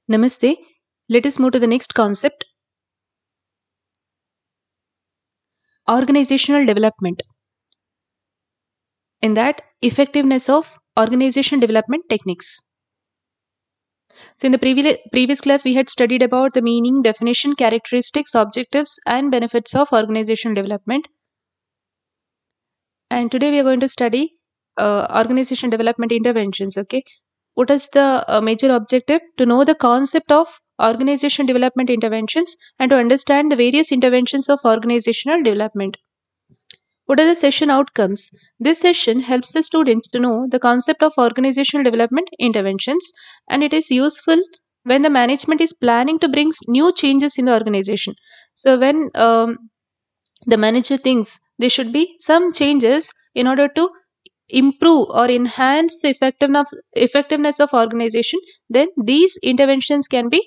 Namaste. Let us move to the next concept, organizational development. In that, effectiveness of organization development techniques. So, in the previous class, we had studied about the meaning, definition, characteristics, objectives, and benefits of organizational development. And today we are going to study organization development interventions. Okay, what is the major objective? To know the concept of organization development interventions and to understand the various interventions of organizational development. What are the session outcomes? This session helps the students to know the concept of organizational development interventions, and it is useful when the management is planning to bring new changes in the organization. So when the manager thinks there should be some changes in order to improve or enhance the effectiveness of organization, then these interventions can be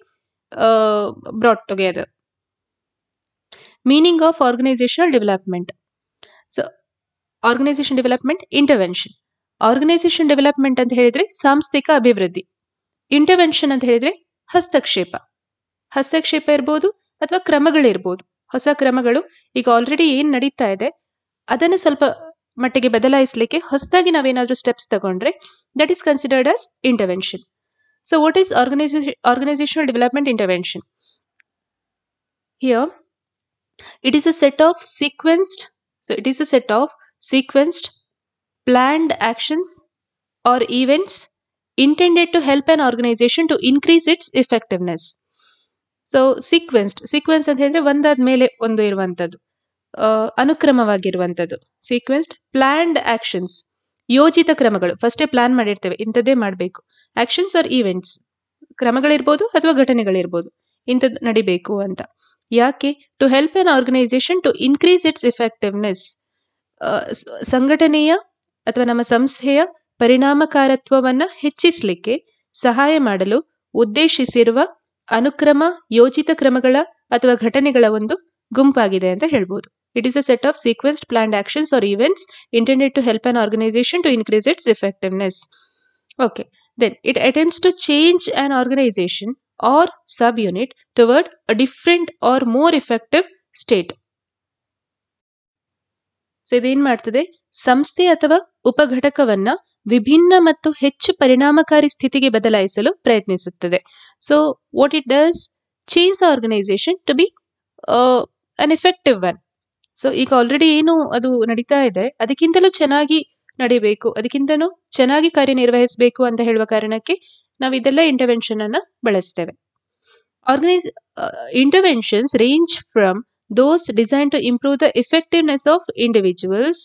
brought together. Meaning of organizational development. So organisation development intervention. Organisation development ಅಂತ ಹೇಳಿದ್ರೆ ಸಾಂಸ್ಥಿಕ ಅಭಿವೃದ್ಧಿ. Intervention ಅಂತ ಹೇಳಿದ್ರೆ ಹಸ್ತಕ್ಷೇಪ ಇರ್ಬೋದು ಅಥವಾ ಕ್ರಮಗಳಿರ್ಬೋದು. ಹೊಸ ಕ್ರಮಗಳು ಈಗ ಆಲ್ರೆಡಿ ಏನ್ ನಡೀತಾ ಇದೆ ಅದನ್ನು ಸ್ವಲ್ಪ ಮಟ್ಟಿಗೆ ಬದಲಾಯಿಸಲಿಕ್ಕೆ ಹೊಸದಾಗಿ ನಾವೇನಾದ್ರೂ ಸ್ಟೆಪ್ಸ್ ತಗೊಂಡ್ರೆ that is considered as intervention. So what is organisational development intervention? Here it is a set of sequenced planned actions or events intended to help an organization to increase its effectiveness. So sequence ಅಂತ ಹೇಳಿದ್ರೆ ಒಂದಾದ ಮೇಲೆ ಒಂದು ಇರುವಂತದ್ದು, ಅನುಕ್ರಮವಾಗಿರುವಂತದ್ದು. ಸೀಕ್ವೆನ್ಸ್ಡ್ planned actions, ಯೋಜಿತ ಕ್ರಮಗಳು. ಫಸ್ಟೇ plan ಮಾಡಿರ್ತೇವೆ ಇಂಥದ್ದೇ ಮಾಡಬೇಕು. ಆಕ್ಷನ್ಸ್ ಆರ್ ಈವೆಂಟ್ಸ್, ಕ್ರಮಗಳಿರ್ಬೋದು ಅಥವಾ ಘಟನೆಗಳಿರ್ಬೋದು, ಇಂಥದ್ದು ನಡಿಬೇಕು ಅಂತ. ಯಾಕೆ? To help an organisation to increase its effectiveness. ಸಂಘಟನೆಯ ಅಥವಾ ನಮ್ಮ ಸಂಸ್ಥೆಯ ಪರಿಣಾಮಕಾರತ್ವವನ್ನು ಹೆಚ್ಚಿಸಲಿಕ್ಕೆ ಸಹಾಯ ಮಾಡಲು ಉದ್ದೇಶಿಸಿರುವ ಅನುಕ್ರಮ, ಯೋಜಿತ ಕ್ರಮಗಳ ಅಥವಾ ಘಟನೆಗಳ ಒಂದು ಗುಂಪಾಗಿದೆ ಅಂತ ಹೇಳ್ಬೋದು. It is a set of sequenced planned actions or events intended to help an organisation to increase its effectiveness. Okay, then it attempts to change an organisation or subunit toward a different or more effective state. So ಇದೇನ್ ಮಾಡ್ತದೆ? ಸಂಸ್ಥೆ ಅಥವಾ ಉಪಘಟಕವನ್ನ ವಿಭಿನ್ನ ಮತ್ತು ಹೆಚ್ಚು ಪರಿಣಾಮಕಾರಿ ಸ್ಥಿತಿಗೆ ಬದಲಾಯಿಸಲು ಪ್ರಯತ್ನಿಸುತ್ತದೆ. So what it does? Change the organisation to be an effective one. So ಈಗ ಆಲ್ರೆಡಿ ಏನು ಅದು ನಡೀತಾ ಇದೆ ಅದಕ್ಕಿಂತಲೂ ಚೆನ್ನಾಗಿ ನಡಿಬೇಕು, ಅದಕ್ಕಿಂತಲೂ ಚೆನ್ನಾಗಿ ಕಾರ್ಯನಿರ್ವಹಿಸಬೇಕು ಅಂತ ಹೇಳುವ ಕಾರಣಕ್ಕೆ ನಾವು ಇದೆಲ್ಲ ಇಂಟರ್ವೆನ್ಷನ್ ಅನ್ನ ಬಳಸ್ತೇವೆ. Interventions range from those designed to improve the effectiveness of individuals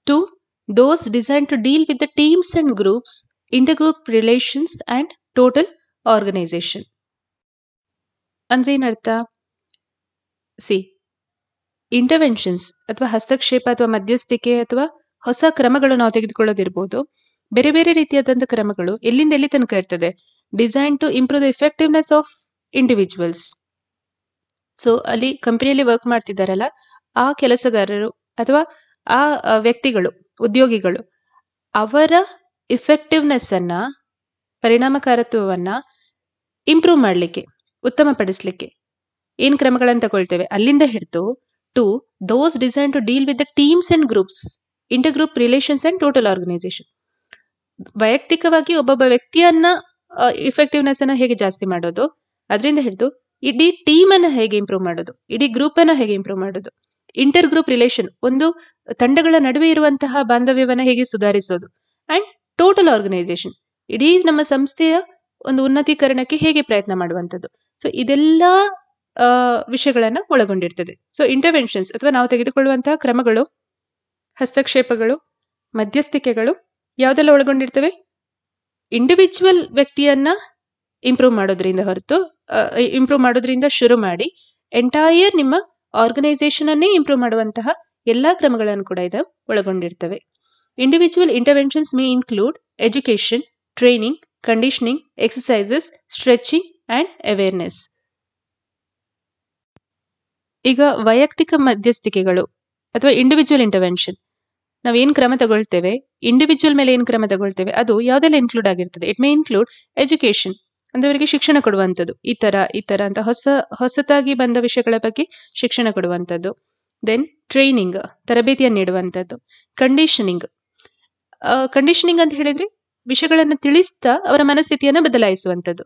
to those designed to deal with the teams and groups, intergroup relations and total organization. ಅಂದ್ರೆ ಏನರ್ಥ? ಇಂಟರ್ವೆನ್ಷನ್ಸ್ ಅಥವಾ ಹಸ್ತಕ್ಷೇಪ ಅಥವಾ ಮಧ್ಯಸ್ಥಿಕೆ ಅಥವಾ ಹೊಸ ಕ್ರಮಗಳು ನಾವು ತೆಗೆದುಕೊಳ್ಳೋದಿರ್ಬೋದು. ಬೇರೆ ಬೇರೆ ರೀತಿಯಾದಂಥ ಕ್ರಮಗಳು ಎಲ್ಲಿಂದ ಎಲ್ಲಿ ತನಕ ಇರ್ತದೆ? Design to improve the effectiveness of individuals. So ಅಲ್ಲಿ ಕಂಪನಿಯಲ್ಲಿ ವರ್ಕ್ ಮಾಡ್ತಿದ್ದಾರಲ್ಲ ಆ ಕೆಲಸಗಾರರು ಅಥವಾ ಆ ವ್ಯಕ್ತಿಗಳು, ಉದ್ಯೋಗಿಗಳು, ಅವರ ಎಫೆಕ್ಟಿವ್ನೆಸ್ ಅನ್ನ, ಪರಿಣಾಮಕಾರತ್ವವನ್ನ ಇಂಪ್ರೂವ್ ಮಾಡಲಿಕ್ಕೆ, ಉತ್ತಮಪಡಿಸಲಿಕ್ಕೆ ಏನ್ ಕ್ರಮಗಳನ್ನು ತಗೊಳ್ತೇವೆ ಅಲ್ಲಿಂದ ಹಿಡಿದು to those design to deal with the teams and groups, intergroup relations and total organisation. ವೈಯಕ್ತಿಕವಾಗಿ ಒಬ್ಬೊಬ್ಬ ವ್ಯಕ್ತಿಯನ್ನ ಇಫೆಕ್ಟಿವ್ನೆಸ್ ಅನ್ನ ಹೇಗೆ ಜಾಸ್ತಿ ಮಾಡೋದು, ಅದರಿಂದ ಹಿಡಿದು ಇಡೀ ಟೀಮ್ ಅನ್ನ ಹೇಗೆ ಇಂಪ್ರೂವ್ ಮಾಡೋದು, ಇಡೀ ಗ್ರೂಪ್ ಅನ್ನ ಹೇಗೆ ಇಂಪ್ರೂವ್ ಮಾಡೋದು, ಇಂಟರ್ ಗ್ರೂಪ್ ರಿಲೇಷನ್, ಒಂದು ತಂಡಗಳ ನಡುವೆ ಇರುವಂತಹ ಬಾಂಧವ್ಯವನ್ನ ಹೇಗೆ ಸುಧಾರಿಸೋದು, ಅಂಡ್ ಟೋಟಲ್ ಆರ್ಗನೈಸೇಷನ್, ಇಡೀ ನಮ್ಮ ಸಂಸ್ಥೆಯ ಒಂದು ಉನ್ನತೀಕರಣಕ್ಕೆ ಹೇಗೆ ಪ್ರಯತ್ನ ಮಾಡುವಂಥದ್ದು. ಸೊ ಇದೆಲ್ಲ ವಿಷಯಗಳನ್ನ ಒಳಗೊಂಡಿರ್ತದೆ. ಸೊ ಇಂಟರ್ವೆನ್ಷನ್ಸ್ ಅಥವಾ ನಾವು ತೆಗೆದುಕೊಳ್ಳುವಂತಹ ಕ್ರಮಗಳು, ಹಸ್ತಕ್ಷೇಪಗಳು, ಮಧ್ಯಸ್ಥಿಕೆಗಳು ಯಾವುದೆಲ್ಲ ಒಳಗೊಂಡಿರ್ತವೆ? ಇಂಡಿವಿಜುವಲ್ ವ್ಯಕ್ತಿಯನ್ನ ಇಂಪ್ರೂವ್ ಮಾಡೋದ್ರಿಂದ ಶುರು ಮಾಡಿ ಎಂಟೈರ್ ನಿಮ್ಮ ಆರ್ಗನೈಸೇಷನ್ ಅನ್ನೇ ಇಂಪ್ರೂವ್ ಮಾಡುವಂತಹ ಎಲ್ಲಾ ಕ್ರಮಗಳನ್ನು ಕೂಡ ಇದು ಒಳಗೊಂಡಿರ್ತವೆ. Individual interventions may include education, training, conditioning, exercises, stretching and awareness. ಈಗ ವೈಯಕ್ತಿಕ ಮಧ್ಯಸ್ಥಿಕೆಗಳು ಅಥವಾ ಇಂಡಿವಿಜುವಲ್ ಇಂಟರ್ವೆನ್ಷನ್, ನಾವೇನು ಕ್ರಮ ತಗೊಳ್ತೇವೆ, ಇಂಡಿವಿಜುವಲ್ ಮೇಲೆ ಏನು ಕ್ರಮ ತಗೊಳ್ತೇವೆ, ಅದು ಯಾವುದೆಲ್ಲ ಇನ್ಕ್ಲೂಡ್ ಆಗಿರ್ತದೆ. ಇಟ್ ಮೇ ಇನ್ಕ್ಲೂಡ್ ಎಜುಕೇಶನ್, ಅಂದ್ರೆ ಅವರಿಗೆ ಶಿಕ್ಷಣ ಕೊಡುವಂಥದ್ದು, ಈ ತರ ಅಂತ ಹೊಸತಾಗಿ ಬಂದ ವಿಷಯಗಳ ಬಗ್ಗೆ ಶಿಕ್ಷಣ ಕೊಡುವಂಥದ್ದು. ದೆನ್ ಟ್ರೈನಿಂಗ್, ತರಬೇತಿಯನ್ನು ನೀಡುವಂಥದ್ದು. ಕಂಡೀಷನಿಂಗ್ ಅಂತ ಹೇಳಿದ್ರೆ ವಿಷಯಗಳನ್ನು ತಿಳಿಸ್ತಾ ಅವರ ಮನಸ್ಥಿತಿಯನ್ನು ಬದಲಾಯಿಸುವಂಥದ್ದು.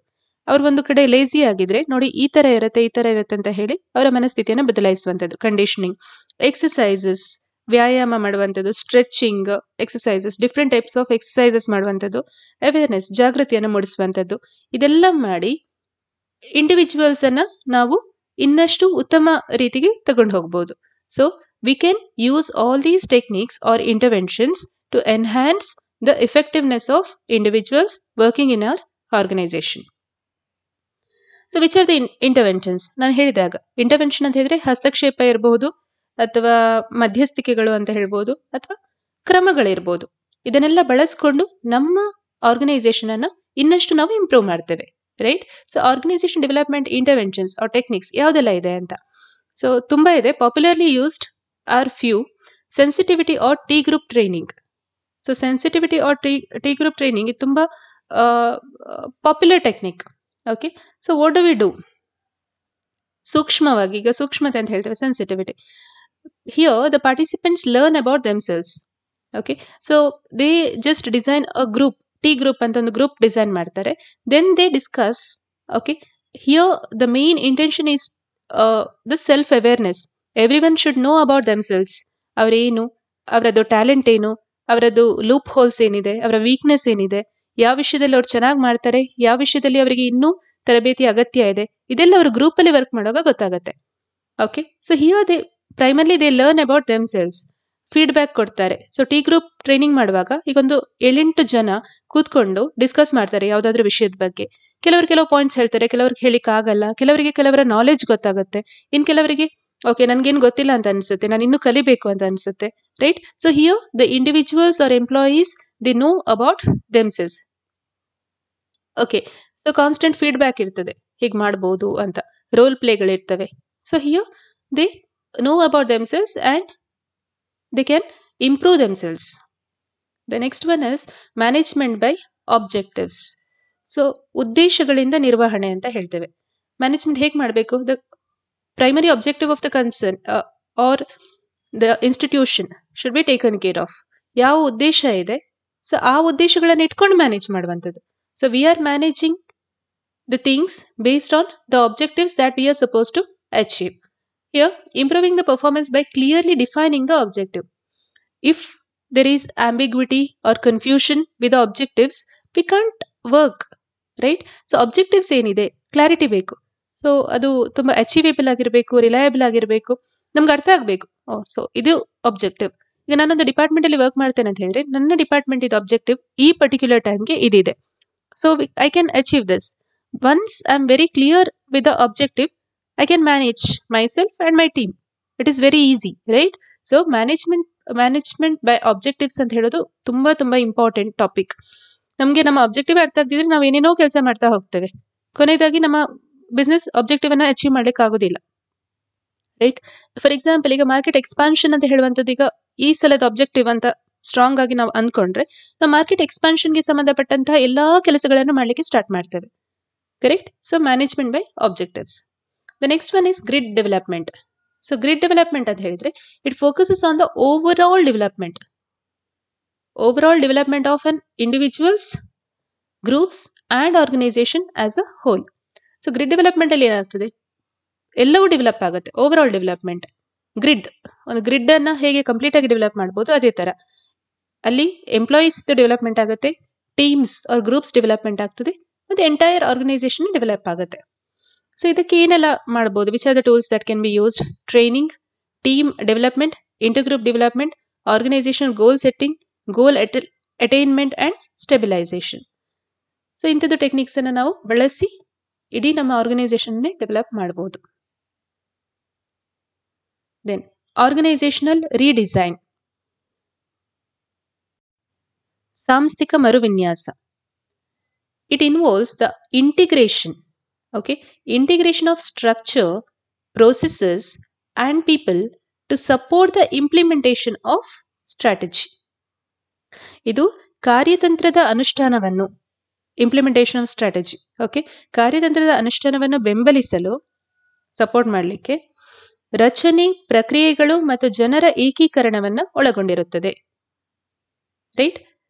ಅವ್ರು ಒಂದು ಕಡೆ ಲೇಜಿ ಆಗಿದ್ರೆ ನೋಡಿ ಈ ತರ ಇರುತ್ತೆ ಅಂತ ಹೇಳಿ ಅವರ ಮನಸ್ಥಿತಿಯನ್ನು ಬದಲಾಯಿಸುವಂಥದ್ದು ಕಂಡೀಷನಿಂಗ್. ಎಕ್ಸಸೈಸಸ್, ವ್ಯಾಯಾಮ ಮಾಡುವಂಥದ್ದು. Stretching exercises, different types of exercises ಮಾಡುವಂಥದ್ದು. ಅವೇರ್ನೆಸ್, ಜಾಗೃತಿಯನ್ನು ಮೂಡಿಸುವಂಥದ್ದು. ಇದೆಲ್ಲ ಮಾಡಿ ಇಂಡಿವಿಜುವಲ್ಸ್ ಅನ್ನ ನಾವು ಇನ್ನಷ್ಟು ಉತ್ತಮ ರೀತಿಗೆ ತಗೊಂಡು ಹೋಗ್ಬೋದು. So we can use all these techniques or interventions to enhance the effectiveness of individuals working in our organisation. So which are the interventions? ನಾನು ಹೇಳಿದಾಗ ಇಂಟರ್ವೆನ್ಷನ್ ಅಂತ ಹೇಳಿದ್ರೆ ಹಸ್ತಕ್ಷೇಪ ಇರಬಹುದು, ಅಥವಾ ಮಧ್ಯಸ್ಥಿಕೆಗಳು ಅಂತ ಹೇಳ್ಬೋದು, ಅಥವಾ ಕ್ರಮಗಳಿರ್ಬೋದು. ಇದನ್ನೆಲ್ಲ ಬಳಸ್ಕೊಂಡು ನಮ್ಮ ಆರ್ಗನೈಸೇಷನ್ ಅನ್ನ ಇನ್ನಷ್ಟು ನಾವು ಇಂಪ್ರೂವ್ ಮಾಡ್ತೇವೆ, right? So organisation development interventions or techniques ಯಾವುದೆಲ್ಲ ಇದೆ ಅಂತ. ಸೊ ತುಂಬಾ ಇದೆ. Popularly used are few. Sensitivity or T group training. So sensitivity or T group training ಇದು ತುಂಬಾ popular technique. Okay, so what do we do? ಸೂಕ್ಷ್ಮವಾಗಿ, ಈಗ ಸೂಕ್ಷ್ಮತೆ ಅಂತ ಹೇಳ್ತೇವೆ sensitivity. Here the participants learn about themselves. Okay, so they just design a group, T group ಅಂತ ಒಂದು group design ಮಾಡ್ತಾರೆ. Then they discuss. Okay, here the main intention is the self awareness. Every one should know about themselves. ಅವರೇನು, ಅವರದ್ದು talent ಏನು, ಅವರದ್ದು loop holes ಏನಿದೆ, ಅವರ weakness ಏನಿದೆ, ಯಾವ ವಿಷಯದಲ್ಲಿ ಅವ್ರು ಚೆನ್ನಾಗಿ ಮಾಡ್ತಾರೆ, ಯಾವ ವಿಷಯದಲ್ಲಿ ಅವರಿಗೆ ಇನ್ನೂ ತರಬೇತಿ ಅಗತ್ಯ ಇದೆ, ಇದೆಲ್ಲ ಅವರು ಗ್ರೂಪ್ ಅಲ್ಲಿ ವರ್ಕ್ ಮಾಡುವಾಗ ಗೊತ್ತಾಗುತ್ತೆ. Okay, so here they primarily they learn about themselves. Feedback ಕೊಡ್ತಾರೆ. ಸೊ ಟಿ ಗ್ರೂಪ್ ಟ್ರೈನಿಂಗ್ ಮಾಡುವಾಗ ಈಗೊಂದು 7-8 ಜನ ಕೂತ್ಕೊಂಡು ಡಿಸ್ಕಸ್ ಮಾಡ್ತಾರೆ ಯಾವುದಾದ್ರೂ ವಿಷಯದ ಬಗ್ಗೆ. ಕೆಲವು ಪಾಯಿಂಟ್ಸ್ ಹೇಳ್ತಾರೆ, ಕೆಲವ್ರಿಗೆ ಹೇಳಿಕ್ ಆಗಲ್ಲ, ಕೆಲವರ ನಾಲೆಡ್ಜ್ ಗೊತ್ತಾಗುತ್ತೆ, ಇನ್ ಕೆಲವರಿಗೆ ಓಕೆ ನನ್ಗೇನು ಗೊತ್ತಿಲ್ಲ ಅಂತ ಅನ್ಸುತ್ತೆ, ನಾನು ಇನ್ನೂ ಕಲಿಬೇಕು ಅಂತ ಅನ್ಸುತ್ತೆ, right? So here the individuals are employees they know about themselves. Okay, so constant feedback ಇರ್ತದೆ, ಹೀಗೆ ಮಾಡ್ಬೋದು ಅಂತ. ರೋಲ್ ಪ್ಲೇಗಳಿರ್ತವೆ. So here they know about themselves and they can improve themselves. The next one is management by objectives. So ಉದ್ದೇಶಗಳಿಂದ ನಿರ್ವಹಣೆ ಅಂತ ಹೇಳ್ತೇವೆ. Management ಹೇಗೆ ಮಾಡಬೇಕು? The primary objective of the concern are the institution should be taken care of. ಯಾವ ಉದ್ದೇಶ ಇದೆ, so ಆ ಉದ್ದೇಶಗಳನ್ನು ಇಟ್ಕೊಂಡು ಮ್ಯಾನೇಜ್ ಮಾಡುವಂಥದ್ದು. So we are managing the things based on the objectives that we are supposed to achieve. Here, improving the performance by clearly defining the objective. If there is ambiguity or confusion with the objectives, we can't work, right? So objectives ಏನಿದೆ, clarity ಬೇಕು. So ಅದು ತುಂಬಾ achievable ಆಗಿರಬೇಕು, reliable ಆಗಿರಬೇಕು, ನಮ್ಗೆ ಅರ್ಥ ಆಗಬೇಕು. So ಇದು ಆಬ್ಜೆಕ್ಟಿವ್. ಈಗ ನಾನೊಂದು ಡಿಪಾರ್ಟ್ಮೆಂಟ್ ಅಲ್ಲಿ ವರ್ಕ್ ಮಾಡ್ತೇನೆ ಅಂತ ಹೇಳಿದ್ರೆ ನನ್ನ ಡಿಪಾರ್ಟ್ಮೆಂಟ್ ಇದು ಆಬ್ಜೆಕ್ಟಿವ್, ಈ ಪರ್ಟಿಕ್ಯುಲರ್ ಟೈಮ್ಗೆ ಇದಿದೆ. So I can achieve this. Once I am very clear with the objective, I can manage myself and my team. It is very easy, right? So management by objectives ಅಂತ ಹೇಳೋದು ತುಂಬಾ important topic. ನಮಗೆ ನಮ್ಮ objective ಅರ್ಥ ಆಗ್ತಿದ್ರೆ ನಾವು ಏನೇನೋ ಕೆಲಸ ಮಾಡ್ತಾ ಹೋಗ್ತೇವೆ, ಕೊನೆಯದಾಗಿ ನಮ್ಮ ಬಿಸ್ನೆಸ್ ಆಬ್ಜೆಕ್ಟಿವ್ ಅನ್ನ ಅಚೀವ್ ಮಾಡ್ಲಿಕ್ಕೆ ಆಗೋದಿಲ್ಲ, ರೈಟ್? ಫಾರ್ ಎಕ್ಸಾಂಪಲ್, ಈಗ ಮಾರ್ಕೆಟ್ ಎಕ್ಸ್ಪಾನ್ಷನ್ ಅಂತ ಹೇಳುವಂಥದ್ದು ಈಗ ಈ ಸಲದ ಆಬ್ಜೆಕ್ಟಿವ್ ಅಂತ ಸ್ಟ್ರಾಂಗ್ ಆಗಿ ನಾವು ಅಂದ್ಕೊಂಡ್ರೆ ನಾವು ಮಾರ್ಕೆಟ್ ಎಕ್ಸ್ಪಾನ್ಷನ್ಗೆ ಸಂಬಂಧಪಟ್ಟಂತಹ ಎಲ್ಲಾ ಕೆಲಸಗಳನ್ನು ಮಾಡ್ಲಿಕ್ಕೆ ಸ್ಟಾರ್ಟ್ ಮಾಡ್ತೇವೆ, correct? So management by objectives. The next one is grid development. So grid development ಅಂತ ಹೇಳಿದ್ರೆ it focuses on the overall development of an individuals, groups and organization as a whole. So grid development ಅಲ್ಲಿ ಏನಾಗ್ತದೆ, ಎಲ್ಲವೂ develop ಆಗುತ್ತೆ. Overall development. ಒಂದು grid ಅನ್ನ ಹೇಗೆ complete ಆಗಿ ಡೆವಲಪ್ ಮಾಡ್ಬೋದು ಅದೇ ತರ ಅಲ್ಲಿ ಎಂಪ್ಲಾಯೀಸ್ ಡೆವಲಪ್ಮೆಂಟ್ ಆಗುತ್ತೆ, ಟೀಮ್ಸ್ ಆರ್ ಗ್ರೂಪ್ಸ್ ಡೆವಲಪ್ಮೆಂಟ್ ಆಗ್ತದೆ, ಮತ್ತೆ ಎಂಟೈರ್ ಆರ್ಗನೈಸೇಷನ್ ಡೆವಲಪ್ ಆಗುತ್ತೆ. ಸೊ ಇದಕ್ಕೆ ಏನೆಲ್ಲ ಮಾಡಬಹುದು? Which are the tools that can be used? Training, team development, intergroup development, organisational goal setting, goal attainment and stabilisation. So ಇಂಥದ್ದು techniques ಅನ್ನು ನಾವು ಬಳಸಿ ಇಡೀ ನಮ್ಮ ಆರ್ಗನೈಸೇಷನ್ ಡೆವಲಪ್ ಮಾಡಬಹುದು. ದೆನ್ ಆರ್ಗನೈಸೇಷನಲ್ ರೀಡಿಸೈನ್, ಸಾಂಸ್ಥಿಕ ಮರುವಿನ್ಯಾಸ. It involves the integration of structure, processes and people to support the implementation of strategy. ಇದು ಕಾರ್ಯತಂತ್ರದ ಅನುಷ್ಠಾನವನ್ನು, ಇಂಪ್ಲಿಮೆಂಟೇಷನ್ ಆಫ್ ಸ್ಟ್ರಾಟಜಿ, ಓಕೆ, ಕಾರ್ಯತಂತ್ರದ ಅನುಷ್ಠಾನವನ್ನು ಬೆಂಬಲಿಸಲು, ಸಪೋರ್ಟ್ ಮಾಡಲಿಕ್ಕೆ ರಚನೆ, ಪ್ರಕ್ರಿಯೆಗಳು ಮತ್ತು ಜನರ ಏಕೀಕರಣವನ್ನು ಒಳಗೊಂಡಿರುತ್ತದೆ. ರೈಟ್,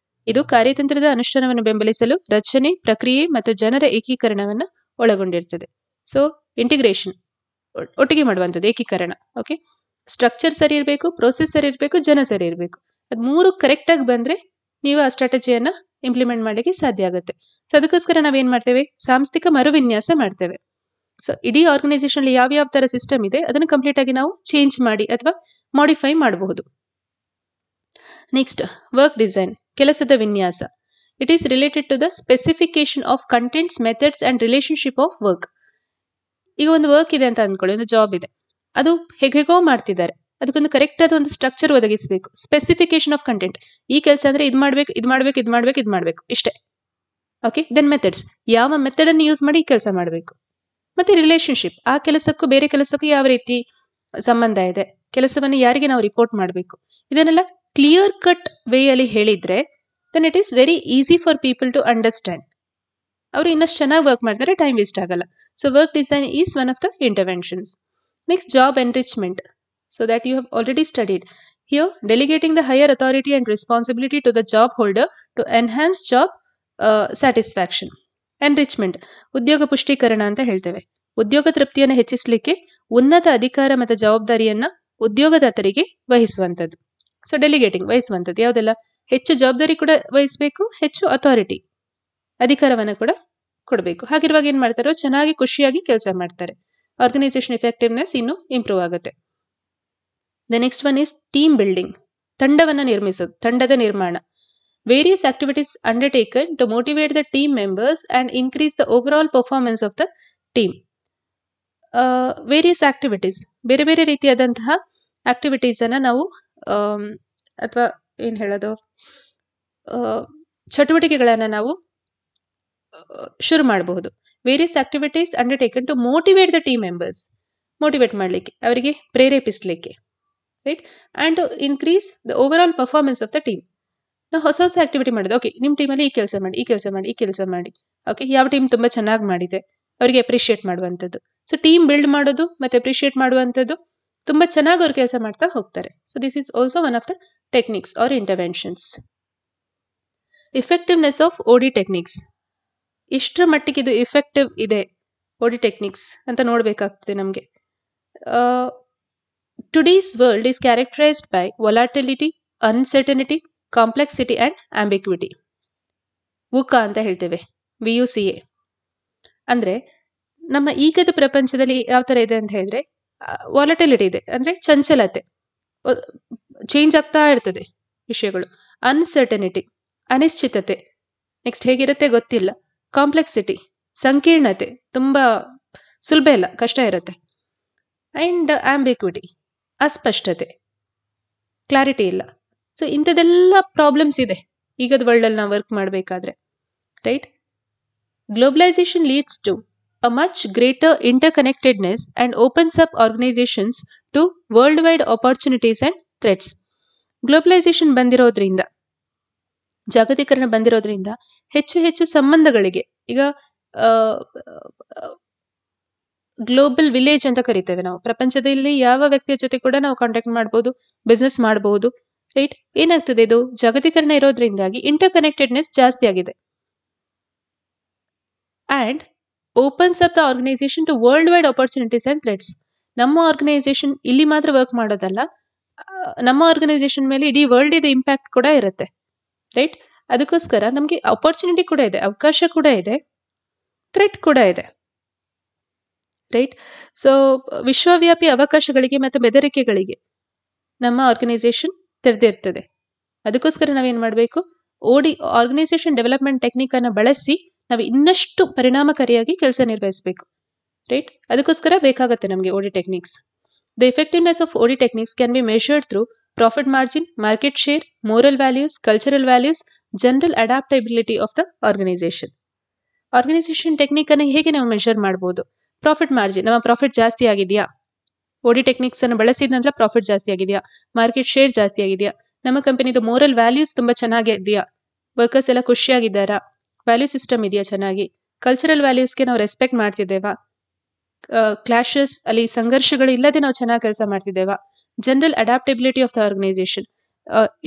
ಇದು ಕಾರ್ಯತಂತ್ರದ ಅನುಷ್ಠಾನವನ್ನು ಬೆಂಬಲಿಸಲು ರಚನೆ, ಪ್ರಕ್ರಿಯೆ ಮತ್ತು ಜನರ ಏಕೀಕರಣವನ್ನು ಒಳಗೊಂಡಿರುತ್ತದೆ. ಸೊ ಇಂಟಿಗ್ರೇಷನ್, ಒಟ್ಟಿಗೆ ಮಾಡುವಂಥದ್ದು, ಏಕೀಕರಣ. ಓಕೆ, ಸ್ಟ್ರಕ್ಚರ್ ಸರಿ ಇರಬೇಕು, ಪ್ರೋಸೆಸ್ ಸರಿ ಇರಬೇಕು, ಜನ ಸರಿ ಇರಬೇಕು. ಅದು ಮೂರು ಕರೆಕ್ಟಾಗಿ ಬಂದರೆ ನೀವು ಆ ಸ್ಟ್ರಾಟಜಿಯನ್ನು ಇಂಪ್ಲಿಮೆಂಟ್ ಮಾಡಲಿಕ್ಕೆ ಸಾಧ್ಯ ಆಗುತ್ತೆ. ಸೊ ಅದಕ್ಕೋಸ್ಕರ ನಾವೇನು ಮಾಡ್ತೇವೆ, ಸಾಂಸ್ಥಿಕ ಮರುವಿನ್ಯಾಸ ಮಾಡ್ತೇವೆ. ಸೊ ಇಡೀ ಆರ್ಗನೈಸೇಷನ್ ಯಾವ ಥರ ಸಿಸ್ಟಮ್ ಇದೆ ಅದನ್ನು ಕಂಪ್ಲೀಟ್ ಆಗಿ ನಾವು ಚೇಂಜ್ ಮಾಡಿ ಅಥವಾ ಮಾಡಿಫೈ ಮಾಡಬಹುದು. ನೆಕ್ಸ್ಟ್, ವರ್ಕ್ ಡಿಸೈನ್, ಕೆಲಸದ ವಿನ್ಯಾಸ. It is related to the specification of contents, methods and relationship of work. ಈಗ ಒಂದು ವರ್ಕ್ ಇದೆ ಅಂತ ಅಂದ್ಕೊಳ್ಳಿ, ಒಂದು ಜಾಬ್ ಇದೆ, ಅದು ಹೇಗೋ ಮಾಡ್ತಿದ್ದಾರೆ, ಅದಕ್ಕೊಂದು ಕರೆಕ್ಟ್ ಆದ ಒಂದು ಸ್ಟ್ರಕ್ಚರ್ ಒದಗಿಸಬೇಕು. ಸ್ಪೆಸಿಫಿಕೇಶನ್ ಆಫ್ ಕಂಟೆಂಟ್, ಈ ಕೆಲಸ ಅಂದ್ರೆ ಇದು ಮಾಡಬೇಕು, ಇದು ಮಾಡಬೇಕು, ಇದು ಮಾಡಬೇಕು, ಇದು ಮಾಡಬೇಕು, ಇಷ್ಟೇ. ಓಕೆ, ದೆನ್ ಮೆಥಡ್ಸ್, ಯಾವ ಮೆಥಡ್ ಅನ್ನು ಯೂಸ್ ಮಾಡಿ ಈ ಕೆಲಸ ಮಾಡಬೇಕು. ಮತ್ತೆ ರಿಲೇಶನ್ಶಿಪ್, ಆ ಕೆಲಸಕ್ಕೂ ಬೇರೆ ಕೆಲಸಕ್ಕೂ ಯಾವ ರೀತಿ ಸಂಬಂಧ ಇದೆ, ಕೆಲಸವನ್ನು ಯಾರಿಗೆ ನಾವು ರಿಪೋರ್ಟ್ ಮಾಡಬೇಕು, ಇದನ್ನೆಲ್ಲ ಕ್ಲಿಯರ್ ಕಟ್ ವೇಯಲ್ಲಿ ಹೇಳಿದ್ರೆ then it is very easy for people to understand. ಅವರು ಇನ್ನಷ್ಟು ಚೆನ್ನಾಗಿ ವರ್ಕ್ ಮಾಡ್ತಾರೆ, ಟೈಮ್ ವೇಸ್ಟ್ ಆಗಲ್ಲ. So work design is one of the interventions. Next, job enrichment. So that you have already studied. Here, delegating the higher authority and responsibility to the job holder to enhance job satisfaction. Enrichment, ಉದ್ಯೋಗ ಪುಷ್ಟೀಕರಣ ಅಂತ ಹೇಳ್ತೇವೆ. ಉದ್ಯೋಗ ತೃಪ್ತಿಯನ್ನು ಹೆಚ್ಚಿಸಲಿಕ್ಕೆ ಉನ್ನತ ಅಧಿಕಾರ ಮತ್ತು ಜವಾಬ್ದಾರಿಯನ್ನ ಉದ್ಯೋಗದಾತರಿಗೆ ವಹಿಸುವಂಥದ್ದು. ಸೊ ಡೆಲಿಗೇಟಿಂಗ್, ವಹಿಸುವಂಥದ್ದು ಯಾವುದೆಲ್ಲ, ಹೆಚ್ಚು ಜವಾಬ್ದಾರಿ ಕೂಡ ವಹಿಸಬೇಕು, ಹೆಚ್ಚು ಅಥಾರಿಟಿ, ಅಧಿಕಾರವನ್ನು ಕೂಡ ಕೊಡಬೇಕು. ಹಾಗಿರುವಾಗ ಏನು ಮಾಡ್ತಾರೋ ಚೆನ್ನಾಗಿ ಖುಷಿಯಾಗಿ ಕೆಲಸ ಮಾಡ್ತಾರೆ. ಆರ್ಗನೈಸೇಷನ್ ಎಫೆಕ್ಟಿವ್ನೆಸ್ ಇನ್ನೂ ಇಂಪ್ರೂವ್ ಆಗುತ್ತೆ. The next one is team building. ತಂಡವನ್ನು ನಿರ್ಮಿಸೋದು, ತಂಡದ ನಿರ್ಮಾಣ. Various activities undertaken to motivate the team members and increase the overall performance of the team. Various activities, ಬೇರೆ ಬೇರೆ ರೀತಿಯಾದಂತಹ ಆಕ್ಟಿವಿಟೀಸ್ ಅನ್ನ ನಾವು ಅಥವಾ ಏನು ಹೇಳೋದು, ಚಟುವಟಿಕೆಗಳನ್ನು ನಾವು ಶುರು ಮಾಡಬಹುದು. Various activities undertaken to motivate the team members, motivate ಮಾಡಲಿಕ್ಕೆ, ಅವರಿಗೆ ಪ್ರೇರೇಪಿಸಲಿಕ್ಕೆ. Right, and to increase the overall performance of the team. ನಾವು ಹೊಸ ಹೊಸ ಆಕ್ಟಿವಿಟಿ ಮಾಡೋದು. ಓಕೆ, ನಿಮ್ಮ ಟೀಮಲ್ಲಿ ಈ ಕೆಲಸ ಮಾಡಿ, ಈ ಕೆಲಸ ಮಾಡಿ, ಈ ಕೆಲಸ ಮಾಡಿ. ಓಕೆ, ಯಾವ ಟೀಮ್ ತುಂಬ ಚೆನ್ನಾಗಿ ಮಾಡಿದೆ ಅವರಿಗೆ ಅಪ್ರಿಷಿಯೇಟ್ ಮಾಡುವಂಥದ್ದು. ಸೊ ಟೀಮ್ ಬಿಲ್ಡ್ ಮಾಡೋದು ಮತ್ತು ಅಪ್ರಿಷಿಯೇಟ್ ಮಾಡುವಂಥದ್ದು, ತುಂಬ ಚೆನ್ನಾಗಿ ಅವ್ರು ಕೆಲಸ ಮಾಡ್ತಾ ಹೋಗ್ತಾರೆ. So this is also one of the techniques or interventions. Effectiveness of OD techniques. ಇಷ್ಟರ ಮಟ್ಟಿಗೆ ಇದು ಇಫೆಕ್ಟಿವ್ ಇದೆ ಓಡಿ ಟೆಕ್ನಿಕ್ಸ್ ಅಂತ ನೋಡಬೇಕಾಗ್ತದೆ ನಮಗೆ. Today's world is characterized by volatility, uncertainty, complexity and ambiguity. VUCA ಅಂತ ಹೇಳ್ತೇವೆ, VUCA. ಅಂದರೆ ನಮ್ಮ ಈಗದ ಪ್ರಪಂಚದಲ್ಲಿ ಯಾವ ಥರ ಇದೆ ಅಂತ ಹೇಳಿದ್ರೆ, ವಾಲಟಿಲಿಟಿ ಇದೆ, ಅಂದರೆ ಚಂಚಲತೆ, ಚೇಂಜ್ ಆಗ್ತಾ ಇರ್ತದೆ ವಿಷಯಗಳು. ಅನ್ಸರ್ಟನಿಟಿ, ಅನಿಶ್ಚಿತತೆ, ನೆಕ್ಸ್ಟ್ ಹೇಗಿರುತ್ತೆ ಗೊತ್ತಿಲ್ಲ. ಕಾಂಪ್ಲೆಕ್ಸಿಟಿ, ಸಂಕೀರ್ಣತೆ, ತುಂಬ ಸುಲಭ ಇಲ್ಲ, ಕಷ್ಟ ಇರುತ್ತೆ. ಆ್ಯಂಡ್ ಆಂಬಿಕ್ವಿಟಿ, ಅಸ್ಪಷ್ಟತೆ, ಕ್ಲಾರಿಟಿ ಇಲ್ಲ. ಸೊ ಇಂಥದ್ದೆಲ್ಲ ಪ್ರಾಬ್ಲಮ್ಸ್ ಇದೆ ಈಗದ ವರ್ಲ್ಡಲ್ಲಿ ನಾವು ವರ್ಕ್ ಮಾಡಬೇಕಾದ್ರೆ. Right, globalisation leads to a much greater interconnectedness and opens up organisations to world wide opportunities and threats. Globalisation ಬಂದಿರೋದ್ರಿಂದ, ಜಾಗತೀಕರಣ ಬಂದಿರೋದ್ರಿಂದ ಹೆಚ್ಚು ಹೆಚ್ಚು ಸಂಬಂಧಗಳಿಗೆ, ಈಗ ಗ್ಲೋಬಲ್ ವಿಲೇಜ್ ಅಂತ ಕರಿತೇವೆ ನಾವು. ಪ್ರಪಂಚದಲ್ಲಿ ಯಾವ ವ್ಯಕ್ತಿಯ ಜೊತೆ ಕೂಡ ನಾವು ಕಾಂಟ್ಯಾಕ್ಟ್ ಮಾಡ್ಬೋದು, ಬಿಸ್ನೆಸ್ ಮಾಡಬಹುದು. ರೈಟ್, ಏನಾಗ್ತದೆ, ಇದು ಜಾಗತೀಕರಣ ಇರೋದ್ರಿಂದಾಗಿ ಇಂಟರ್ ಕನೆಕ್ಟೆಡ್ನೆಸ್ ಜಾಸ್ತಿ ಆಗಿದೆ. And opens up the organisation to world wide opportunities and threats. ನಮ್ಮ ಆರ್ಗನೈಸೇಷನ್ ಇಲ್ಲಿ ಮಾತ್ರ ವರ್ಕ್ ಮಾಡೋದಲ್ಲ, ನಮ್ಮ ಆರ್ಗನೈಸೇಷನ್ ಮೇಲೆ ಇಡೀ ವರ್ಲ್ಡ್ ಇದು ಇಂಪ್ಯಾಕ್ಟ್ ಕೂಡ ಇರುತ್ತೆ. ರೈಟ್, ಅದಕ್ಕೋಸ್ಕರ ನಮಗೆ ಆಪರ್ಚುನಿಟಿ ಕೂಡ ಇದೆ, ಅವಕಾಶ ಕೂಡ ಇದೆ, ಥ್ರೆಟ್ ಕೂಡ ಇದೆ. ರೈಟ್, ಸೊ ವಿಶ್ವವ್ಯಾಪಿ ಅವಕಾಶಗಳಿಗೆ ಮತ್ತು ಬೆದರಿಕೆಗಳಿಗೆ ನಮ್ಮ ಆರ್ಗನೈಸೇಷನ್ ತೆರೆದಿರ್ತದೆ. ಅದಕ್ಕೋಸ್ಕರ ನಾವೇನು ಮಾಡಬೇಕು, ಆರ್ಗನೈಸೇಷನ್ ಡೆವಲಪ್ಮೆಂಟ್ ಟೆಕ್ನಿಕ್ ಅನ್ನು ಬಳಸಿ ನಾವು ಇನ್ನಷ್ಟು ಪರಿಣಾಮಕಾರಿಯಾಗಿ ಕೆಲಸ ನಿರ್ವಹಿಸಬೇಕು. ರೈಟ್, ಅದಕ್ಕೋಸ್ಕರ ಬೇಕಾಗುತ್ತೆ ನಮಗೆ OD techniques. The effectiveness of OD techniques can be measured through profit margin, market share, moral values, cultural values, general adaptability of the organisation. Organisation technique ಅನ್ನು ಹೇಗೆ ನಾವು ಮೆಷರ್ ಮಾಡ್ಬೋದು? ಪ್ರಾಫಿಟ್ ಮಾರ್ಜಿನ್, ನಮ್ಮ ಪ್ರಾಫಿಟ್ ಜಾಸ್ತಿ ಆಗಿದೆಯಾ? ಓಡಿ ಟೆಕ್ನಿಕ್ಸ್ ಅನ್ನು ಬಳಸಿದ ನಂತರ ಪ್ರಾಫಿಟ್ ಜಾಸ್ತಿ ಆಗಿದೆಯಾ? ಮಾರ್ಕೆಟ್ ಶೇರ್ ಜಾಸ್ತಿ ಆಗಿದೆಯಾ? ನಮ್ಮ ಕಂಪನಿದು ಮೋರಲ್ ವ್ಯಾಲ್ಯೂಸ್ ತುಂಬಾ ಚೆನ್ನಾಗಿದೆಯಾ, ವರ್ಕರ್ಸ್ ಎಲ್ಲ ಖುಷಿಯಾಗಿದ್ದಾರಾ, ವ್ಯಾಲ್ಯೂ ಸಿಸ್ಟಮ್ ಇದೆಯಾ ಚೆನ್ನಾಗಿ, ಕಲ್ಚರಲ್ ವ್ಯಾಲ್ಯೂಸ್ಗೆ ನಾವು ರೆಸ್ಪೆಕ್ಟ್ ಮಾಡ್ತಿದ್ದೇವಾ, ಕ್ಲಾಶಸ್ ಅಲ್ಲಿ ಸಂಘರ್ಷಗಳು ಇಲ್ಲದೆ ನಾವು ಚೆನ್ನಾಗಿ ಕೆಲಸ ಮಾಡ್ತಿದ್ದೇವಾ, general adaptability of the organisation,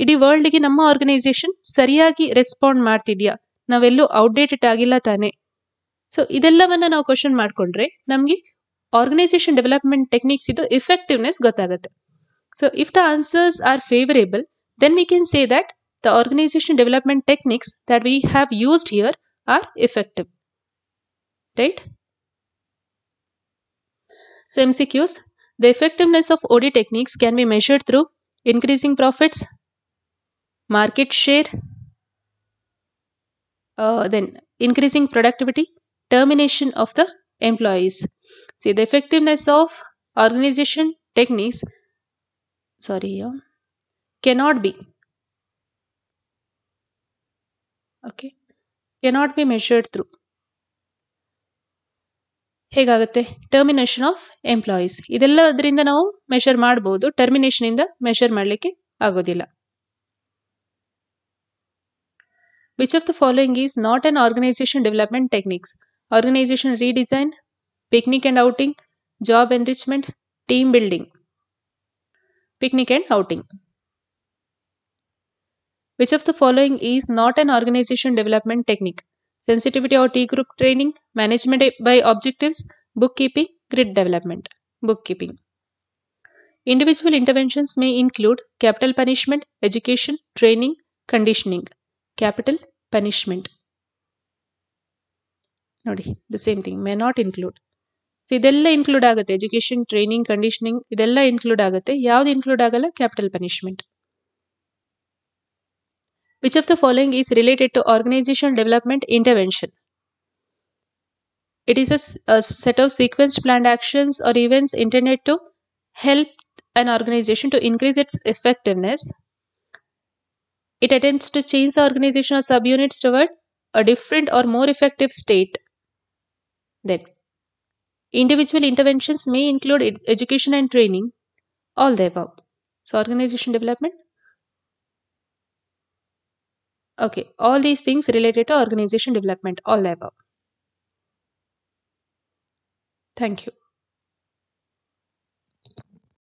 ಇಡೀ ವರ್ಲ್ಡ್ಗೆ ನಮ್ಮ ಆರ್ಗನೈಸೇಷನ್ ಸರಿಯಾಗಿ ರೆಸ್ಪಾಂಡ್ ಮಾಡ್ತಿದ್ಯಾ, ನಾವೆಲ್ಲೂ ಔಟ್ಡೇಟೆಡ್ ಆಗಿಲ್ಲ ತಾನೆ. ಸೊ ಇದೆಲ್ಲವನ್ನ ನಾವು ಕ್ವಶನ್ ಮಾಡ್ಕೊಂಡ್ರೆ ನಮಗೆ ಆರ್ಗನೈಸೇಷನ್ ಡೆವಲಪ್ಮೆಂಟ್ ಟೆಕ್ನಿಕ್ಸ್ ಇದು ಇಫೆಕ್ಟಿವ್ನೆಸ್ ಗೊತ್ತಾಗುತ್ತೆ. So if the answers are favourable, then we can say that the organization development techniques that we have used here are effective. Right? So MCQs, the effectiveness of OD techniques can be measured through increasing profits, market share, then increasing productivity, termination of the employees. See, the effectiveness of organization techniques, cannot be measured through ಹೇಗಾಗುತ್ತೆ, termination of employees, ಇದೆಲ್ಲದರಿಂದ ನಾವು measure ಮಾಡಬಹುದು, termination ಇಂದ measure ಮಾಡಲಿಕ್ಕೆ ಆಗೋದಿಲ್ಲ. Which of the following is not an organisation development techniques? Organisation redesign, picnic and outing, job enrichment, team building. Picnic and outing. Which of the following is not an organization development technique? Sensitivity or T group training, management by objectives, bookkeeping, grid development. Bookkeeping. Individual interventions may include capital punishment, education, training, conditioning. Capital punishment. Nodi, the same thing, may not include. So idella include agutte, education, training, conditioning idella include agutte, yavud include agalla, capital punishment. Which of the following is related to organization development intervention? It is a set of sequenced planned actions or events intended to help an organization to increase its effectiveness. It attempts to change the organization or subunits toward a different or more effective state. Then, individual interventions may include education and training, all the above. So, organization development. Okay, all these things related to organization development, all the above. Thank you.